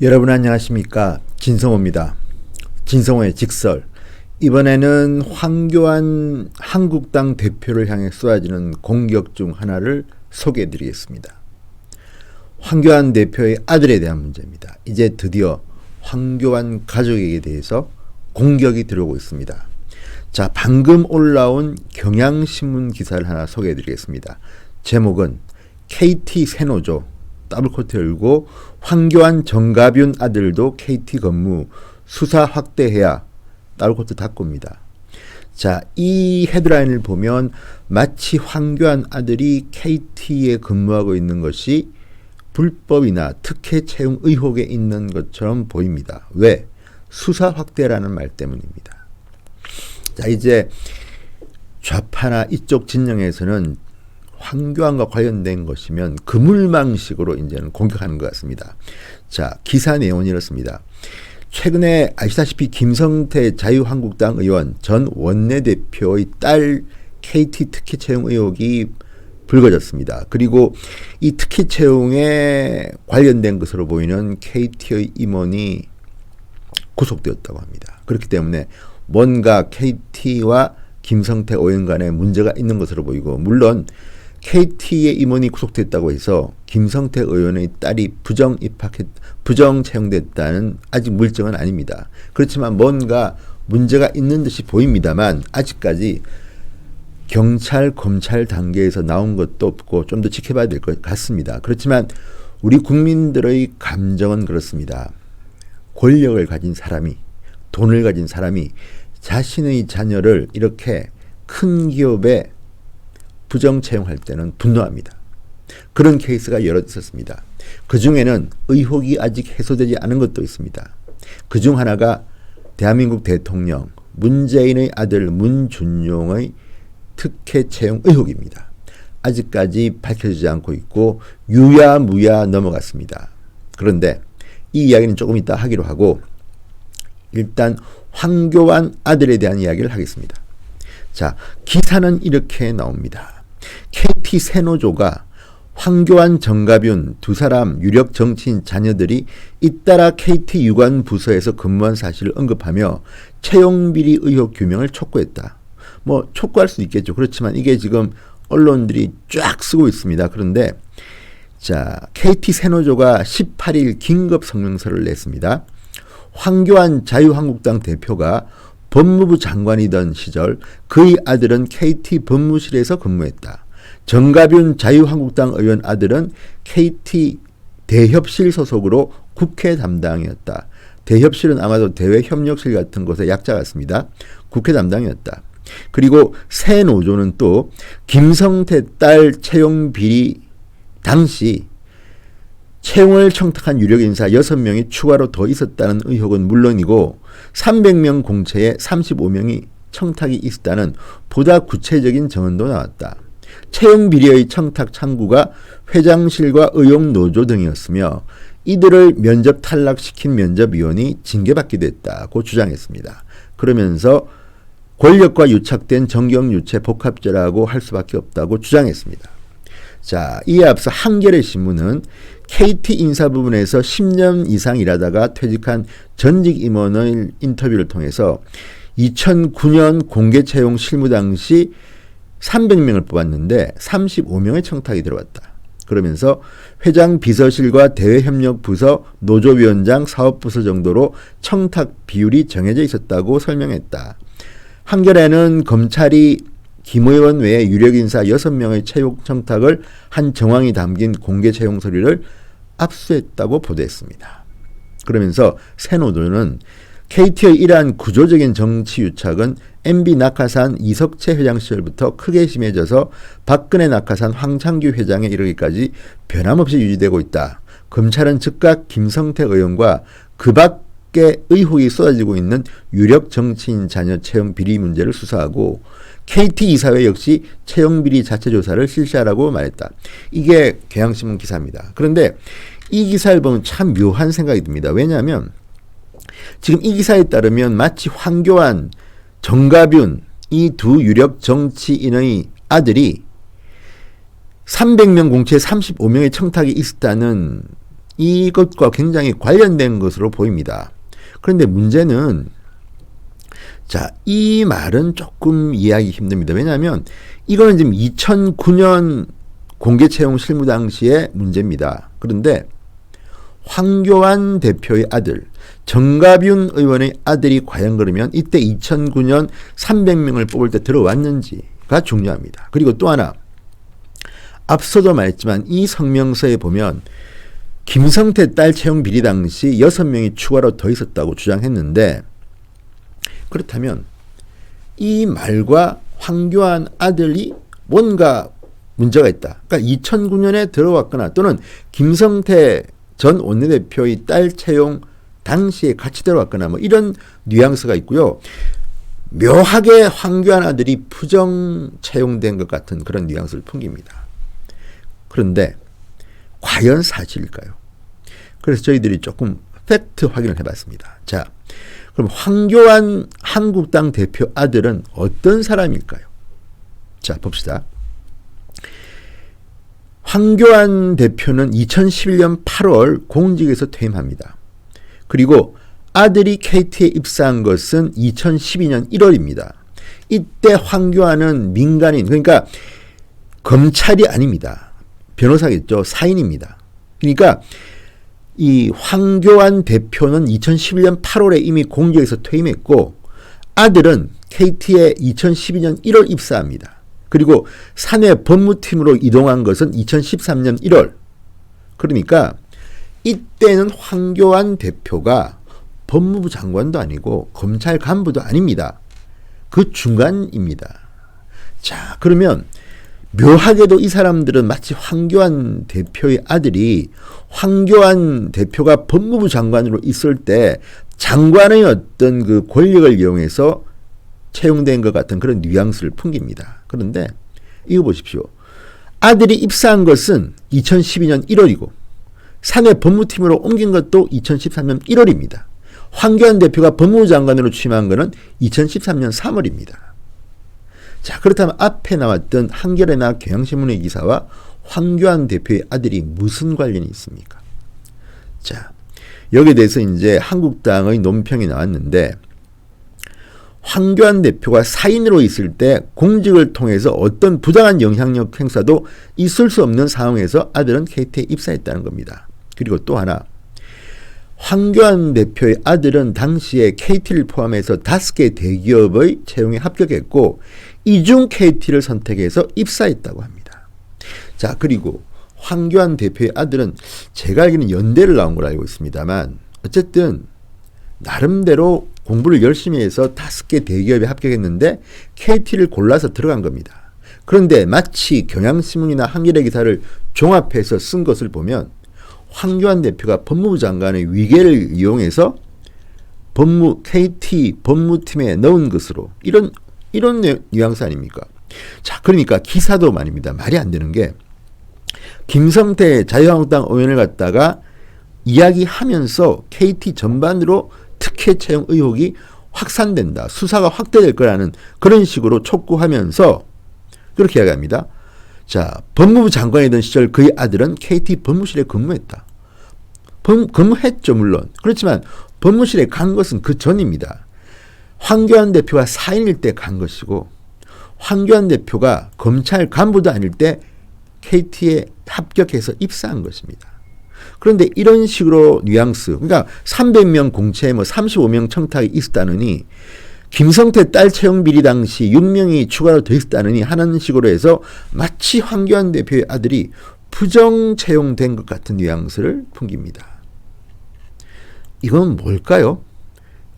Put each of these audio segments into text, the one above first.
여러분 안녕하십니까? 진성호입니다. 진성호의 직설. 이번에는 황교안 한국당 대표를 향해 쏟아지는 공격 중 하나를 소개해 드리겠습니다. 황교안 대표의 아들에 대한 문제입니다. 이제 드디어 황교안 가족에게 대해서 공격이 들어오고 있습니다. 자, 방금 올라온 경향신문 기사를 하나 소개해 드리겠습니다. 제목은 KT 새노조 더블코트 열고 황교안 정가균 아들도 KT 근무 수사 확대해야 더블코트 닫고입니다. 자, 이 헤드라인을 보면 마치 황교안 아들이 KT에 근무하고 있는 것이 불법이나 특혜 채용 의혹에 있는 것처럼 보입니다. 왜? 수사 확대라는 말 때문입니다. 자, 이제 좌파나 이쪽 진영에서는 황교안과 관련된 것이면 그물망식으로 이제는 공격하는 것 같습니다. 자, 기사 내용은 이렇습니다. 최근에 아시다시피 김성태 자유한국당 의원 전 원내대표의 딸 KT 특혜 채용 의혹이 불거졌습니다. 그리고 이 특혜 채용에 관련된 것으로 보이는 KT의 임원이 구속되었다고 합니다. 그렇기 때문에 뭔가 KT와 김성태 의원 간에 문제가 있는 것으로 보이고, 물론 KT의 임원이 구속됐다고 해서 김성태 의원의 딸이 부정 채용됐다는 아직 물증은 아닙니다. 그렇지만 뭔가 문제가 있는 듯이 보입니다만 아직까지 경찰, 검찰 단계에서 나온 것도 없고 좀 더 지켜봐야 될 것 같습니다. 그렇지만 우리 국민들의 감정은 그렇습니다. 권력을 가진 사람이, 돈을 가진 사람이 자신의 자녀를 이렇게 큰 기업에 부정 채용할 때는 분노합니다. 그런 케이스가 여러 있었습니다. 그 중에는 의혹이 아직 해소되지 않은 것도 있습니다. 그 중 하나가 대한민국 대통령 문재인의 아들 문준용의 특혜 채용 의혹입니다. 아직까지 밝혀지지 않고 있고 유야무야 넘어갔습니다. 그런데 이 이야기는 조금 이따 하기로 하고, 일단 황교안 아들에 대한 이야기를 하겠습니다. 자, 기사는 이렇게 나옵니다. KT 새노조가 황교안 정가균 두 사람 유력 정치인 자녀들이 잇따라 KT 유관 부서에서 근무한 사실을 언급하며 채용비리 의혹 규명을 촉구했다. 뭐 촉구할 수 있겠죠. 그렇지만 이게 지금 언론들이 쫙 쓰고 있습니다. 그런데 자, KT 새노조가 18일 긴급 성명서를 냈습니다. 황교안 자유한국당 대표가 법무부 장관이던 시절 그의 아들은 KT 법무실에서 근무했다. 정가균 자유한국당 의원 아들은 KT 대협실 소속으로 국회 담당이었다. 대협실은 아마도 대외협력실 같은 곳의 약자 같습니다. 국회 담당이었다. 그리고 새 노조는 또 김성태 딸 채용 비리 당시 채용을 청탁한 유력 인사 6명이 추가로 더 있었다는 의혹은 물론이고 300명 공채에 35명이 청탁이 있었다는 보다 구체적인 정언도 나왔다. 채용 비리의 청탁 창구가 회장실과 의용노조 등이었으며 이들을 면접 탈락시킨 면접위원이 징계받기도 했다고 주장했습니다. 그러면서 권력과 유착된 정경유착 복합죄라고 할 수밖에 없다고 주장했습니다. 자, 이에 앞서 한겨레 신문은 KT 인사 부문에서 10년 이상 일하다가 퇴직한 전직 임원의 인터뷰를 통해서 2009년 공개 채용 실무 당시 300명을 뽑았는데 35명의 청탁이 들어왔다. 그러면서 회장 비서실과 대외협력부서 노조위원장 사업부서 정도로 청탁 비율이 정해져 있었다고 설명했다. 한겨레는 검찰이 김 의원 외에 유력 인사 6명의 채용 청탁을 한 정황이 담긴 공개 채용 서류를 압수했다고 보도했습니다. 그러면서 새노조는 KT의 이러한 구조적인 정치 유착은 MB 낙하산 이석채 회장 시절부터 크게 심해져서 박근혜 낙하산 황창규 회장에 이르기까지 변함없이 유지되고 있다. 검찰은 즉각 김성태 의원과 그 밖에 의혹이 쏟아지고 있는 유력 정치인 자녀 채용 비리 문제를 수사하고 KT 이사회 역시 채용 비리 자체 조사를 실시하라고 말했다. 이게 경향신문 기사입니다. 그런데 이 기사를 보면 참 묘한 생각이 듭니다. 왜냐하면 지금 이 기사에 따르면 마치 황교안, 정가균 이 두 유력 정치인의 아들이 300명 공채에 35명의 청탁이 있었다는 이것과 굉장히 관련된 것으로 보입니다. 그런데 문제는 자, 이 말은 조금 이해하기 힘듭니다. 왜냐하면 이거는 지금 2009년 공개 채용 실무 당시의 문제입니다. 그런데 황교안 대표의 아들, 정가균 의원의 아들이 과연 그러면 이때 2009년 300명을 뽑을 때 들어왔는지가 중요합니다. 그리고 또 하나, 앞서도 말했지만 이 성명서에 보면 김성태 딸 채용 비리 당시 6명이 추가로 더 있었다고 주장했는데, 그렇다면 이 말과 황교안 아들이 뭔가 문제가 있다. 그러니까 2009년에 들어왔거나 또는 김성태 전 원내대표의 딸 채용 당시에 같이 들어왔거나 뭐 이런 뉘앙스가 있고요. 묘하게 황교안 아들이 부정 채용된 것 같은 그런 뉘앙스를 풍깁니다. 그런데 과연 사실일까요? 그래서 저희들이 조금 팩트 확인을 해봤습니다. 자, 그럼 황교안 한국당 대표 아들은 어떤 사람일까요? 자, 봅시다. 황교안 대표는 2011년 8월 공직에서 퇴임합니다. 그리고 아들이 KT에 입사한 것은 2012년 1월입니다. 이때 황교안은 민간인, 그러니까 검찰이 아닙니다. 변호사겠죠. 사인입니다. 그러니까 이 황교안 대표는 2011년 8월에 이미 공직에서 퇴임했고, 아들은 KT에 2012년 1월 입사합니다. 그리고 사내 법무팀으로 이동한 것은 2013년 1월. 그러니까 이때는 황교안 대표가 법무부 장관도 아니고 검찰 간부도 아닙니다. 그 중간입니다. 자, 그러면 묘하게도 이 사람들은 마치 황교안 대표의 아들이 황교안 대표가 법무부 장관으로 있을 때 장관의 어떤 그 권력을 이용해서 채용된 것 같은 그런 뉘앙스를 풍깁니다. 그런데 이거 보십시오. 아들이 입사한 것은 2012년 1월이고 사내 법무팀으로 옮긴 것도 2013년 1월입니다. 황교안 대표가 법무부 장관으로 취임한 것은 2013년 3월입니다. 자, 그렇다면 앞에 나왔던 한겨레나 경향신문의 기사와 황교안 대표의 아들이 무슨 관련이 있습니까? 자, 여기에 대해서 이제 한국당의 논평이 나왔는데, 황교안 대표가 사인으로 있을 때 공직을 통해서 어떤 부당한 영향력 행사도 있을 수 없는 상황에서 아들은 KT에 입사했다는 겁니다. 그리고 또 하나, 황교안 대표의 아들은 당시에 KT를 포함해서 5개 대기업의 채용에 합격했고 이중 KT를 선택해서 입사했다고 합니다. 자, 그리고 황교안 대표의 아들은 제가 알기로는 연대를 나온 걸로 알고 있습니다만, 어쨌든 나름대로 공부를 열심히 해서 5개 대기업에 합격했는데 KT를 골라서 들어간 겁니다. 그런데 마치 경향신문이나 한겨레 기사를 종합해서 쓴 것을 보면 황교안 대표가 법무부 장관의 위계를 이용해서 KT 법무팀에 넣은 것으로 이런 뉘앙스 아닙니까? 자, 그러니까 기사도 말입니다. 말이 안 되는 게, 김성태 자유한국당 의원을 갖다가 이야기하면서 KT 전반으로 특혜 채용 의혹이 확산된다, 수사가 확대될 거라는 그런 식으로 촉구하면서 그렇게 이야기합니다. 자, 법무부 장관이던 시절 그의 아들은 KT 법무실에 근무했다. 근무했죠, 물론. 그렇지만 법무실에 간 것은 그 전입니다. 황교안 대표가 사인일 때 간 것이고, 황교안 대표가 검찰 간부도 아닐 때 KT에 합격해서 입사한 것입니다. 그런데 이런 식으로 뉘앙스, 그러니까 300명 공채에 뭐 35명 청탁이 있었다느니, 김성태 딸 채용 비리 당시 6명이 추가로 더 있었다느니 하는 식으로 해서 마치 황교안 대표의 아들이 부정 채용된 것 같은 뉘앙스를 풍깁니다. 이건 뭘까요?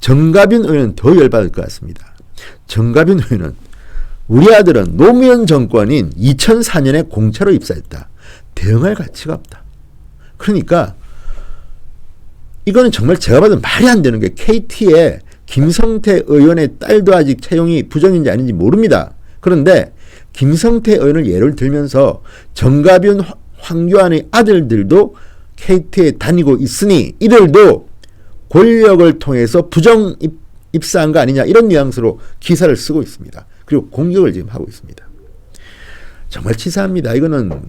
정가균 의원은 더 열받을 것 같습니다. 정가균 의원은 우리 아들은 노무현 정권인 2004년에 공차로 입사했다. 대응할 가치가 없다. 그러니까 이거는 정말 제가 봐도 말이 안 되는 게, KT에 김성태 의원의 딸도 아직 채용이 부정인지 아닌지 모릅니다. 그런데 김성태 의원을 예를 들면서 정가균, 황교안의 아들들도 KT에 다니고 있으니 이들도 권력을 통해서 부정 입사한 거 아니냐, 이런 뉘앙스로 기사를 쓰고 있습니다. 그리고 공격을 지금 하고 있습니다. 정말 치사합니다. 이거는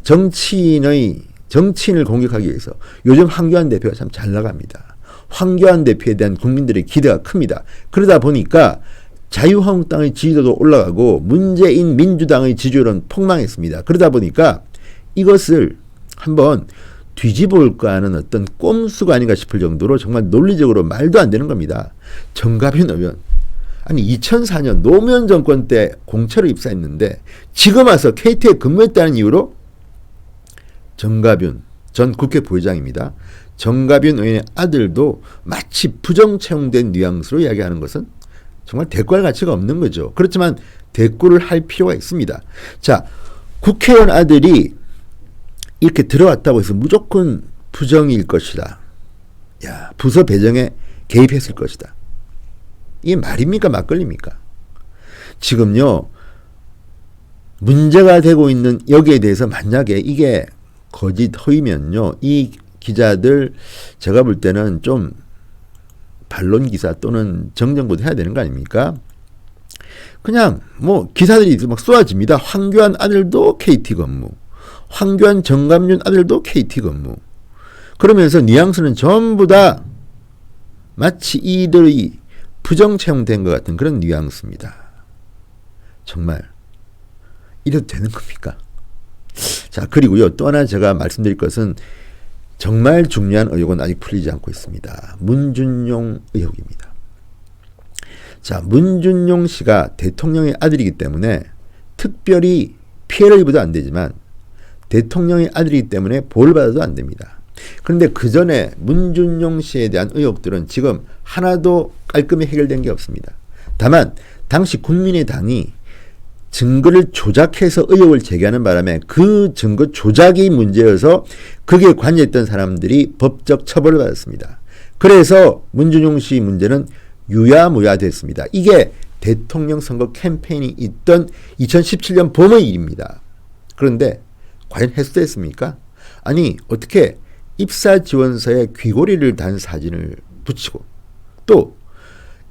정치인의 정치인을 공격하기 위해서 요즘 황교안 대표가 참 잘 나갑니다. 황교안 대표에 대한 국민들의 기대가 큽니다. 그러다 보니까 자유한국당의 지지도도 올라가고 문재인 민주당의 지지율은 폭망했습니다. 그러다 보니까 이것을 한번 뒤집어올까 하는 어떤 꼼수가 아닌가 싶을 정도로 정말 논리적으로 말도 안 되는 겁니다. 정가빈 의원, 아니 2004년 노무현 정권 때 공채로 입사했는데 지금 와서 KT에 근무했다는 이유로 정가빈 전 국회 부회장입니다. 정가빈 의원의 아들도 마치 부정 채용된 뉘앙스로 이야기하는 것은 정말 대꾸할 가치가 없는 거죠. 그렇지만 대꾸를 할 필요가 있습니다. 자, 국회의원 아들이 이렇게 들어왔다고 해서 무조건 부정일 것이다. 야, 부서 배정에 개입했을 것이다. 이게 말입니까? 막걸리입니까? 지금요, 문제가 되고 있는 여기에 대해서 만약에 이게 거짓 허위면요, 이 기자들 제가 볼 때는 좀 반론 기사 또는 정정보도 해야 되는 거 아닙니까? 그냥 뭐 기사들이 막 쏟아집니다. 황교안 아들도 KT 근무, 황교안 정감윤 아들도 KT 근무. 그러면서 뉘앙스는 전부 다 마치 이들이 부정 채용된 것 같은 그런 뉘앙스입니다. 정말 이래도 되는 겁니까? 자, 그리고요, 또 하나 제가 말씀드릴 것은 정말 중요한 의혹은 아직 풀리지 않고 있습니다. 문준용 의혹입니다. 자, 문준용 씨가 대통령의 아들이기 때문에 특별히 피해를 입어도 안 되지만 대통령의 아들이기 때문에 보호를 받아도 안 됩니다. 그런데 그 전에 문준용 씨에 대한 의혹들은 지금 하나도 깔끔히 해결된 게 없습니다. 다만 당시 국민의당이 증거를 조작해서 의혹을 제기하는 바람에 그 증거 조작이 문제여서 거기에 관여했던 사람들이 법적 처벌을 받았습니다. 그래서 문준용 씨 문제는 유야무야 됐습니다. 이게 대통령 선거 캠페인이 있던 2017년 봄의 일입니다. 그런데 과연 해소됐습니까? 아니, 어떻게 입사 지원서에 귀고리를 단 사진을 붙이고 또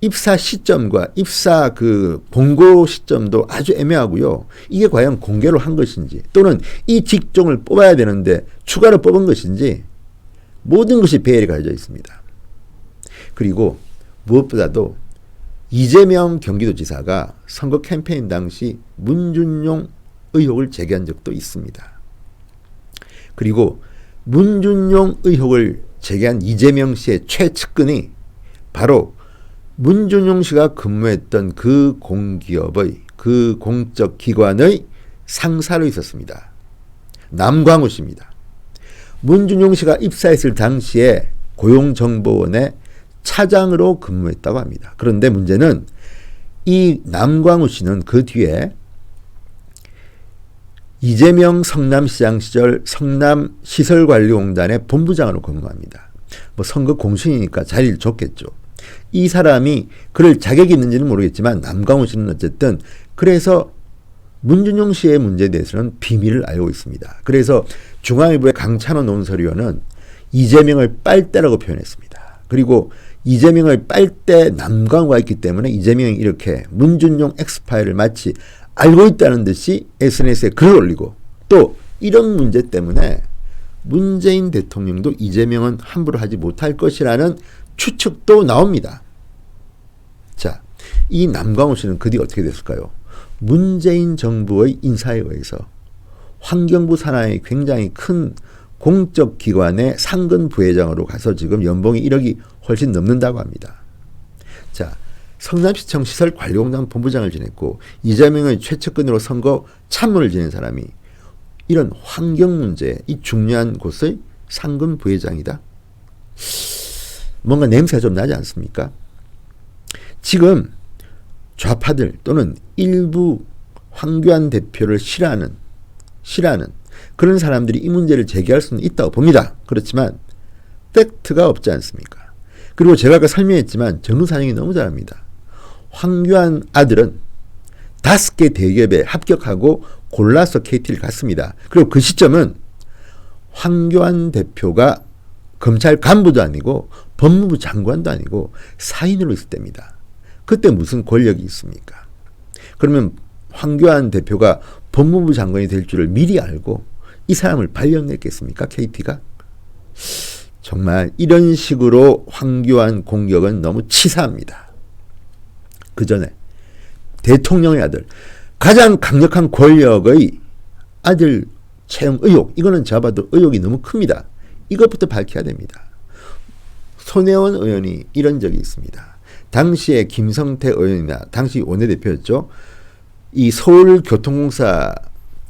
입사 시점과 입사 그 본고 시점도 아주 애매하고요. 이게 과연 공개로 한 것인지 또는 이 직종을 뽑아야 되는데 추가로 뽑은 것인지 모든 것이 배열이 가려져 있습니다. 그리고 무엇보다도 이재명 경기도지사가 선거 캠페인 당시 문준용 의혹을 제기한 적도 있습니다. 그리고 문준용 의혹을 제기한 이재명 씨의 최측근이 바로 문준용 씨가 근무했던 그 공기업의 그 공적 기관의 상사로 있었습니다. 남광우 씨입니다. 문준용 씨가 입사했을 당시에 고용정보원의 차장으로 근무했다고 합니다. 그런데 문제는 이 남광우 씨는 그 뒤에 이재명 성남시장 시절 성남시설관리공단의 본부장으로 근무합니다. 뭐 선거 공신이니까 자리를 줬겠죠. 이 사람이 그럴 자격이 있는지는 모르겠지만 남광우 씨는 어쨌든 그래서 문준용 씨의 문제에 대해서는 비밀을 알고 있습니다. 그래서 중앙일보의 강찬호 논설위원은 이재명을 빨대라고 표현했습니다. 그리고 이재명을 빨대 남광우가 있기 때문에 이재명이 이렇게 문준용 엑스파일을 마치 알고 있다는 듯이 SNS에 글을 올리고 또 이런 문제 때문에 문재인 대통령도 이재명은 함부로 하지 못할 것이라는 추측도 나옵니다. 자, 이 남광우 씨는 그 뒤 어떻게 됐을까요? 문재인 정부의 인사에 의해서 환경부 산하의 굉장히 큰 공적 기관의 상근 부회장으로 가서 지금 연봉이 1억이 훨씬 넘는다고 합니다. 자, 성남시청 시설관리공단 본부장을 지냈고 이재명의 최측근으로 선거 참모를 지낸 사람이 이런 환경 문제, 이 중요한 곳의 상근 부회장이다? 뭔가 냄새가 좀 나지 않습니까? 지금 좌파들 또는 일부 황교안 대표를 싫어하는 그런 사람들이 이 문제를 제기할 수는 있다고 봅니다. 그렇지만 팩트가 없지 않습니까? 그리고 제가 아까 설명했지만 정루사령이 너무 잘합니다. 황교안 아들은 5개 대기업에 합격하고 골라서 KT를 갔습니다. 그리고 그 시점은 황교안 대표가 검찰 간부도 아니고 법무부 장관도 아니고 사인으로 있을 때입니다. 그때 무슨 권력이 있습니까? 그러면 황교안 대표가 법무부 장관이 될 줄을 미리 알고 이 사람을 발령냈겠습니까? KT가? 정말 이런 식으로 황교안 공격은 너무 치사합니다. 그 전에 대통령의 아들, 가장 강력한 권력의 아들 채용 의혹, 이거는 제가 봐도 의혹이 너무 큽니다. 이것부터 밝혀야 됩니다. 손혜원 의원이 이런 적이 있습니다. 당시에 김성태 의원이나 당시 원내대표였죠. 이 서울교통공사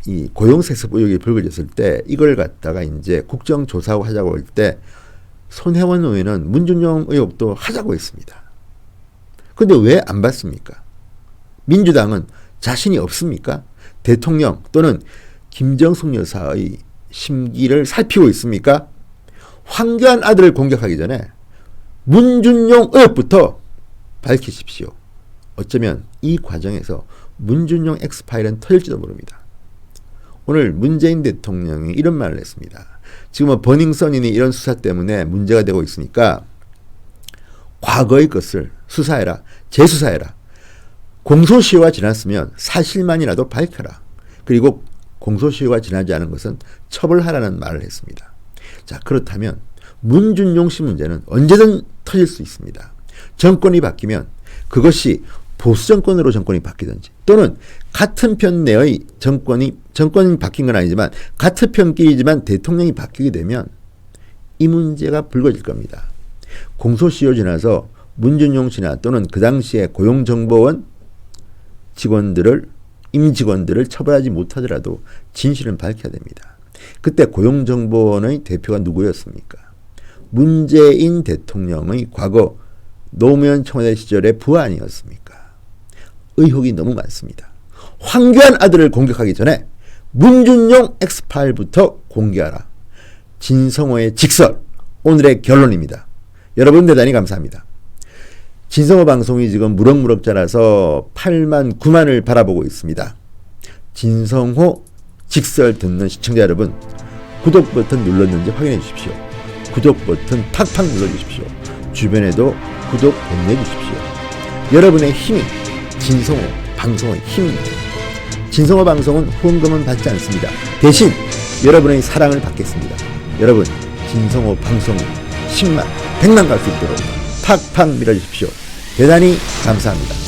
이 고용세습 의혹이 불거졌을 때 이걸 갖다가 이제 국정조사하고 하자고 할 때 손혜원 의원은 문준용 의혹도 하자고 했습니다. 근데 왜 안 받습니까? 민주당은 자신이 없습니까? 대통령 또는 김정숙 여사의 심기를 살피고 있습니까? 황교안 아들을 공격하기 전에 문준용 의혹부터 밝히십시오. 어쩌면 이 과정에서 문준용 엑스파일은 터질지도 모릅니다. 오늘 문재인 대통령이 이런 말을 했습니다. 지금 버닝썬이니 이런 수사 때문에 문제가 되고 있으니까 과거의 것을 수사해라. 재수사해라. 공소시효가 지났으면 사실만이라도 밝혀라. 그리고 공소시효가 지나지 않은 것은 처벌하라는 말을 했습니다. 자, 그렇다면 문준용 씨 문제는 언제든 터질 수 있습니다. 정권이 바뀌면 그것이 보수 정권으로 정권이 바뀌든지 또는 같은 편 내의 정권이 바뀐 건 아니지만 같은 편끼리지만 대통령이 바뀌게 되면 이 문제가 불거질 겁니다. 공소시효 지나서 문준용 씨나 또는 그 당시에 고용정보원 임직원들을 처벌하지 못하더라도 진실은 밝혀야 됩니다. 그때 고용정보원의 대표가 누구였습니까? 문재인 대통령의 과거 노무현 청와대 시절의 부하 아니었습니까? 의혹이 너무 많습니다. 황교안 아들을 공격하기 전에 문준용 엑스파일부터 공개하라. 진성호의 직설, 오늘의 결론입니다. 여러분 대단히 감사합니다. 진성호 방송이 지금 무럭무럭 자라서 8만, 9만을 바라보고 있습니다. 진성호 직설 듣는 시청자 여러분, 구독 버튼 눌렀는지 확인해 주십시오. 구독 버튼 팍팍 눌러주십시오. 주변에도 구독 보내주십시오. 여러분의 힘이 진성호 방송의 힘입니다. 진성호 방송은 후원금은 받지 않습니다. 대신 여러분의 사랑을 받겠습니다. 여러분, 진성호 방송이 10만, 100만 갈 수 있도록 팍팍 밀어주십시오. 대단히 감사합니다.